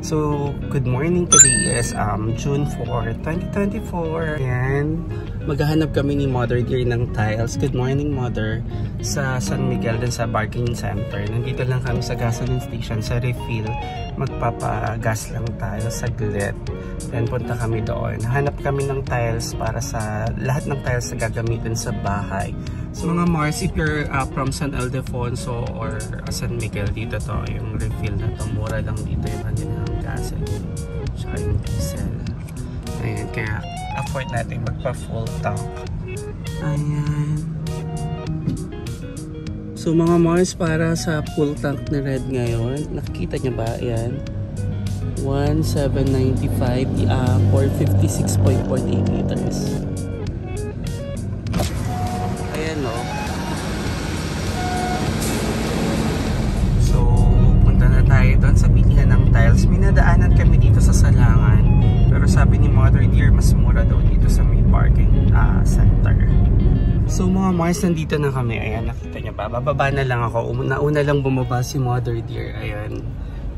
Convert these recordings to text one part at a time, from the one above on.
So, good morning. Today is June 4, 2024. Ayan, maghahanap kami ni Mother Dear ng tiles. Good morning, Mother. Sa San Miguel, dun sa Bargain Center. Nandito lang kami sa gasoline station, sa refill. Magpapagas lang tayo saglit. Then punta kami doon. Hanap kami ng tiles para sa lahat ng tiles na gagamitin sa bahay. So mga Mars, if you're from San Ildefonso or San Miguel, dito to yung refill na to. Mura lang dito yung kanilang gasoline. Tsaka yung diesel. Ayan, kaya afford natin magpa full tank. Ayan. So mga Mars, para sa full tank na red ngayon, nakikita niyo ba? Ayan. 1,795 for 56.48 liters. Ayan, no? So, punta na tayo doon sa bilihan ng tiles. Minadaanan kami dito sa Salangan. Pero sabi ni Mother Dear, mas mura daw dito sa may parking center. So mga Mars, nandito na kami. Ayan, nakita niyo ba? Bababa na lang ako. Nauna lang bumaba si Mother Dear. Ayan.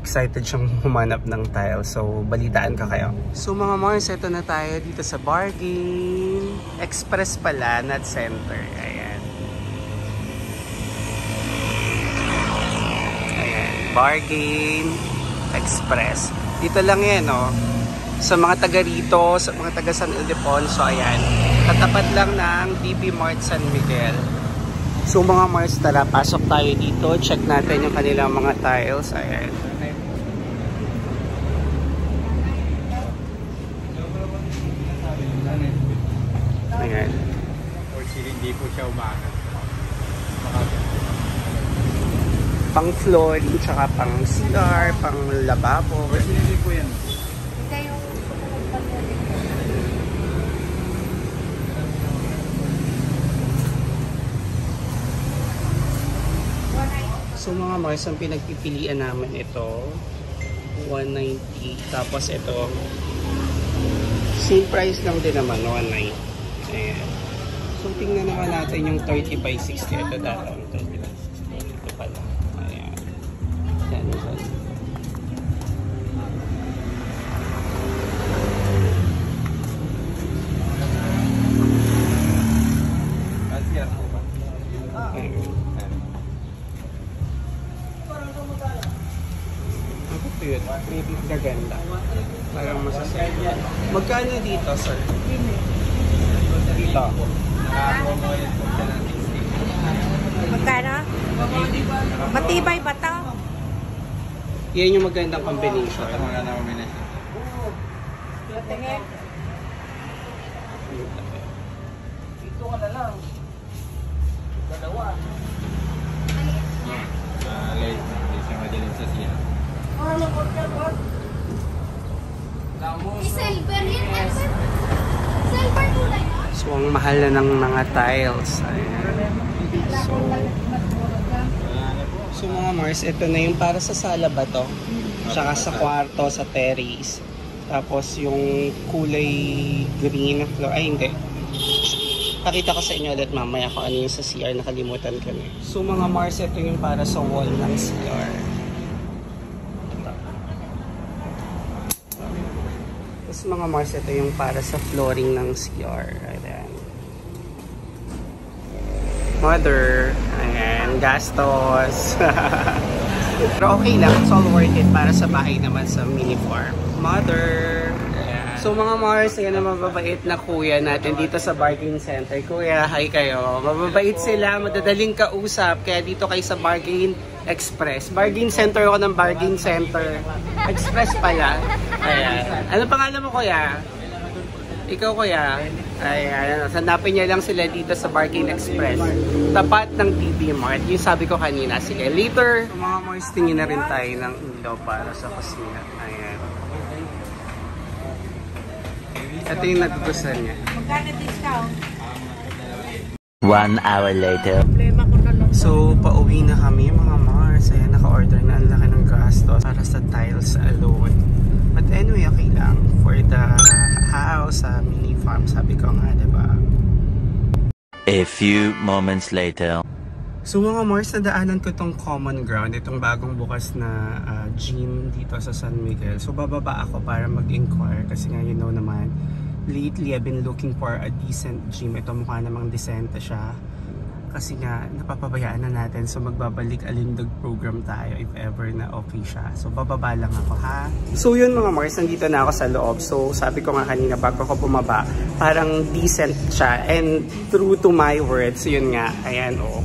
Excited siyang humanap ng tile. So, balitaan ka kayo. So, mga Mars, ito na tayo dito sa Bargain Express pala, not center. Ayan. Ayan. Bargain Express. Dito lang yan, no? Sa mga taga rito, sa mga taga San Ildefonso, ayan. Katapat lang ng DP Mart San Miguel. So, mga Mars, tara, pasok tayo dito. Check natin yung kanilang mga tiles. Ayan. Ayan. Or hindi po siya umaga. Pang flooring, tsaka pang CR, pang lababo. Hindi po yan. So mga Mars, ang pinagpipilian namin ito, 190. Tapos ito, same price lang din naman, 190. Ayan. So tingnan naman natin yung 30 by 60. Ito dito, 30 by 60. Ito pala. Ayan. Ayan. Yun, maybe gaganda. Parang masasaya. Magkano dito, sir? Dito. Magkano? Matibay ba ito? Yan yung magandang combination. Dito ka na lang. Dalawa. Late. Hindi siya madaling sa siya. Silver yan. Silver kulay. So, ang mahal na ng mga tiles. Ayan. So mga Mars, ito na yung para sa sala ba to? Tsaka sa kwarto, sa terrace. Tapos yung kulay green na floor. Ay, hindi. Pakita ko sa inyo ulit mamaya kung ano yung sa CR. Nakalimutan ko na. So mga Mars, ito yung para sa wall ng CR. Mga Mars, ito yung para sa flooring ng CR. Ayan. Mother. Ayan. Gastos. Pero okay lang. It's all worth it para sa bahay naman sa mini farm. Mother. Ayan. So mga Mars, ayan ang mababait na kuya natin dito sa Bargain Center. Kuya, hi kayo. Mababait sila. Madadaling kausap. Kaya dito kayo sa Bargain Express. Bargain Center ako ng Bargain Center. Express pala. Ayan. Ano pangalan mo, kuya? Ikaw, kuya? Ayan. Hanapin niya lang sila dito sa Bargain Express. Tapat ng DP Mart. Yung sabi ko kanina. Sige, later. So, mga Mars, tingin na rin tayo ng ilaw para sa kusina. Ayan. Ito yung nagugustuhan niya. Magkano discount? 1 hour later. So, pauwi na kami, mga Mars. Ayan, naka-order na ang laki ng gastos para sa tiles alone. But anyway, okay lang. For the house, mini farm, sabi ko nga, diba? A few moments later. So mga Mars, nadaanan ko tong Common Ground, itong bagong bukas na gym dito sa San Miguel. So bababa ako para mag-inquire kasi nga you know naman, lately I've been looking for a decent gym. Ito mukha namang decente siya. Kasi nga napapabayaan na natin, so magbabalik alindog program tayo if ever na okay siya. So bababa lang ako ha. So yun mga Mars, nandito na ako sa loob. So sabi ko nga kanina bago ako bumaba, parang decent siya. And true to my words, yun nga, ayan oh.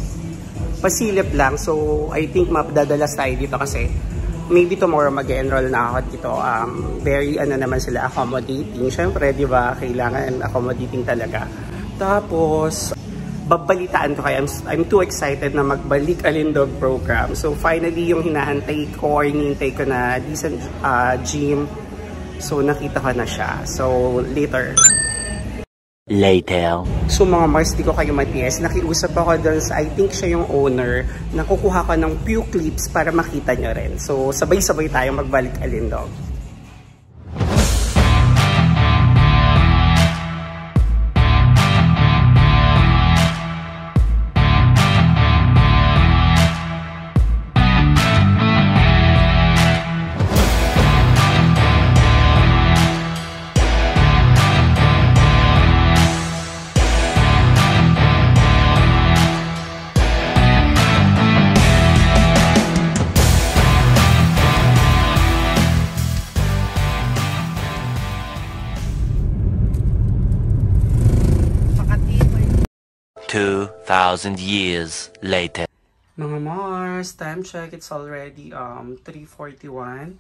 Pasilip lang. So I think mapdadalas tayo dito kasi maybe tomorrow mag-enroll na ako dito. Very ano naman sila, accommodating. Syempre, di ba, kailangan accommodating talaga. Tapos babalitaan ko kaya I'm too excited na magbalik Alindog program. So finally yung hinahantay ko or hinihintay ko na decent gym. So nakita ko na siya. So later. So mga Mars, di ko kayo matiis. Nakiusap ako doon sa, I think siya yung owner. Nakukuha ko ng few clips para makita nyo rin. So sabay-sabay tayo magbalik Alindog. Years later. Mga Mars, time check, it's already 3:41.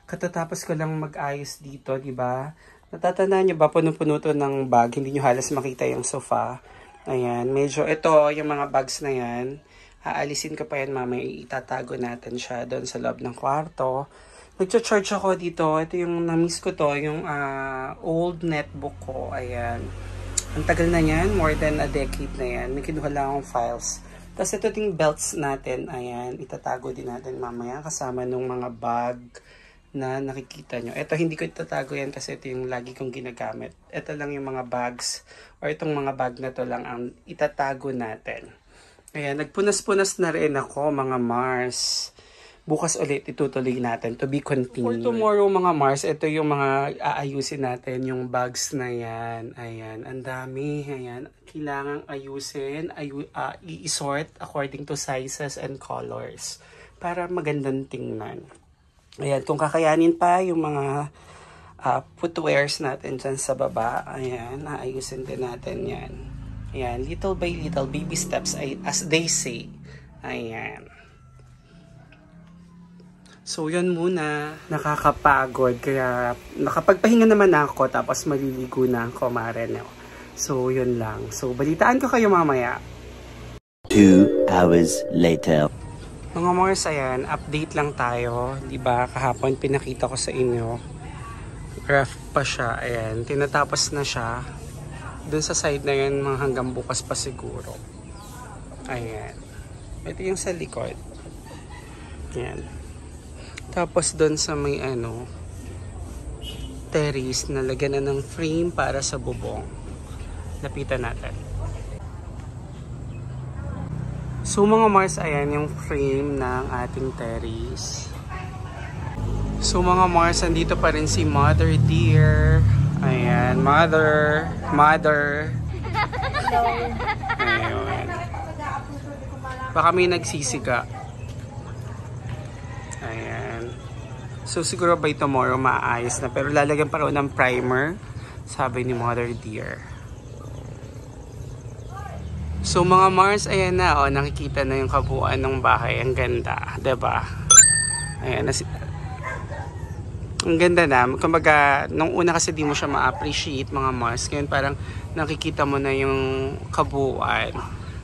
Katatapos ko lang mag-ayos dito, di ba? Natatandaan niyo ba puno-puno to ng bag, hindi niyo halos makita yung sofa. Ayan, medyo ito yung mga bags na yan. Aalisin ko pa yan mamaya, itatago natin siya doon sa loob ng kwarto. Nagcha-charge ako dito. Ito yung na-miss ko to, yung old netbook ko. Ayan. Ang tagal na yan, more than a decade na yan. May kinuha lang akong files. Tapos ito yung belts natin, ayan, itatago din natin mamaya kasama nung mga bag na nakikita nyo. Ito hindi ko itatago yan kasi ito yung lagi kong ginagamit. Ito lang yung mga bags or itong mga bag na to lang ang itatago natin. Ayan, nagpunas-punas na rin ako mga Mars. Bukas ulit itutuloy natin to be continued. For tomorrow mga Mars, ito yung mga aayusin natin, yung bags na yan. Ayan, ang dami. Ayan, kailangang ayusin, i-sort according to sizes and colors para magandang tingnan. Ayan, kung kakayanin pa yung mga footwears natin dyan sa baba, ayan, aayusin din natin yan. Ayan, little by little, baby steps, as they say. Ayan. So, yun muna. Nakakapagod. Kaya, nakapagpahinga naman ako. Tapos, maliligo na ako, Maren. So, yun lang. So, balitaan ko kayo mamaya. 2 hours later. Mga Mars, ayan. Update lang tayo. Diba, kahapon pinakita ko sa inyo. Graph pa siya. Ayan. Tinatapos na siya. Dun sa side na yan, mga hanggang bukas pa siguro. Ayan. Ito yung sa likod. Ayan. Tapos doon sa may terrace na lagyan na ng frame para sa bubong. Lapitan natin. So mga Mars, ayan yung frame ng ating terrace. So mga Mars, andito pa rin si Mother Dear. Ayan, Mother. Ayun. Baka may nagsisiga. Ayan. So siguro by tomorrow maayos na. Pero lalagyan pa rin ng primer. Sabi ni Mother Dear. So mga Mars, ayan na. O, nakikita na yung kabuuan ng bahay. Ang ganda. Diba? Ayan. Ang ganda na. Kumbaga, nung una kasi di mo siya ma-appreciate mga Mars. Ngayon parang nakikita mo na yung kabuuan.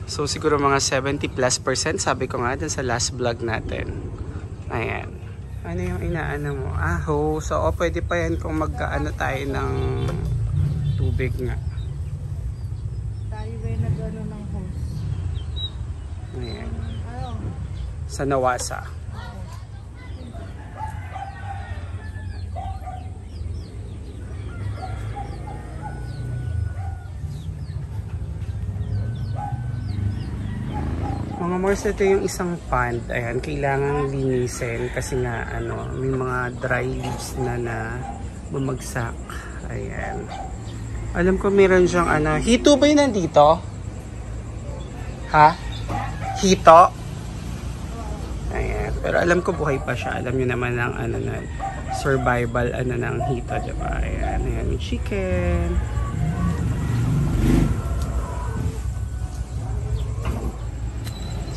So siguro mga 70+%. Sabi ko nga dun sa last vlog natin. Ayan. Ano yung inaano mo? Hose. So, pwede pa yan kung magkaano tayo ng tubig nga. Tayo ba yung nag-ano ng hose? Ayan. Ano? Sa Nawasa. Mga Mars, ito yung isang pond. Ayan, kailangan linisin kasi nga, may mga dry leaves na bumagsak. Ayan. Alam ko meron siyang hito ba yun nandito? Ha? Hito? Ayan. Pero alam ko buhay pa siya. Alam niyo naman ang na survival ng hito, diba? Ayan. Ayan, may chicken.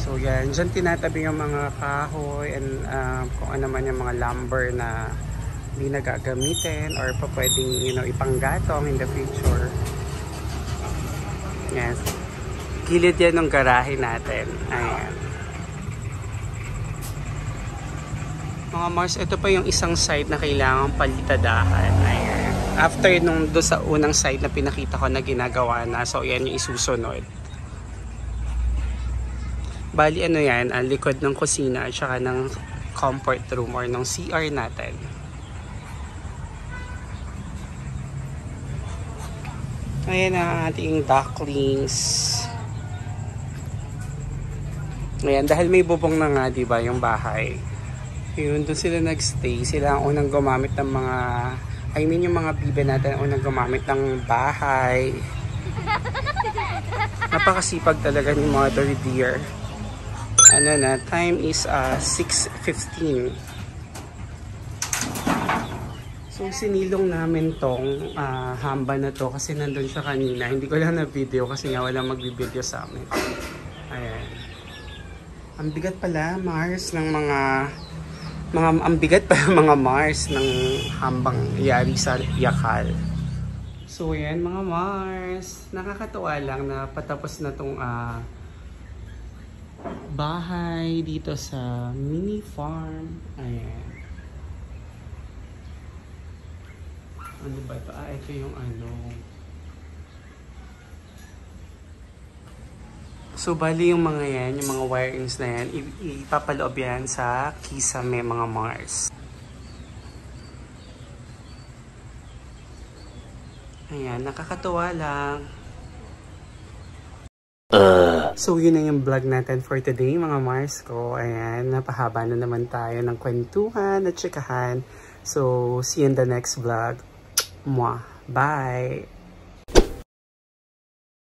So yan, dyan tinatabi yung mga kahoy and kung ano man yung mga lumber na hindi nagagamitin or pa pwedeng ipanggatong in the future. Yes. Gilid yan ng garahe natin. Ayan. Mga Mars, ito pa yung isang site na kailangan palitadahan. Ayan. After nung doon sa unang site na pinakita ko na ginagawa na, so yan yung isusunod. Bali yan, likod ng kusina at saka ng comfort room or ng CR natin. Ayan ang ating ducklings. Ayan, dahil may bubong na nga, diba, yung bahay. Yun, doon sila nagstay. Sila ang unang gumamit ng mga, yung mga bibe natin, unang gumamit ng bahay. Napakasipag talaga ni Mother Dear. Time is 6:15. So sinilong namin tong hamba na to kasi nandun siya kanina. Hindi ko lang na video kasi nga walang magbi-video sa amin. Ayan. Ang bigat pala, Mars, ng ang bigat pala mga Mars ng hambang yari sa yakal. So yan mga Mars, nakakatuwa lang na patapos na tong bahay dito sa mini farm. Ayan. Ano ba ito? Ito yung So, bali yung mga yan, yung mga wirings na yan, ipapaloob yan sa kisame mga Mars. Ayan, nakakatuwa lang. So, yun na yung vlog natin for today, mga Mars ko. Ayan, napahaba na naman tayo ng kwentuhan at tsikahan. So, see you in the next vlog. Mwah. Bye!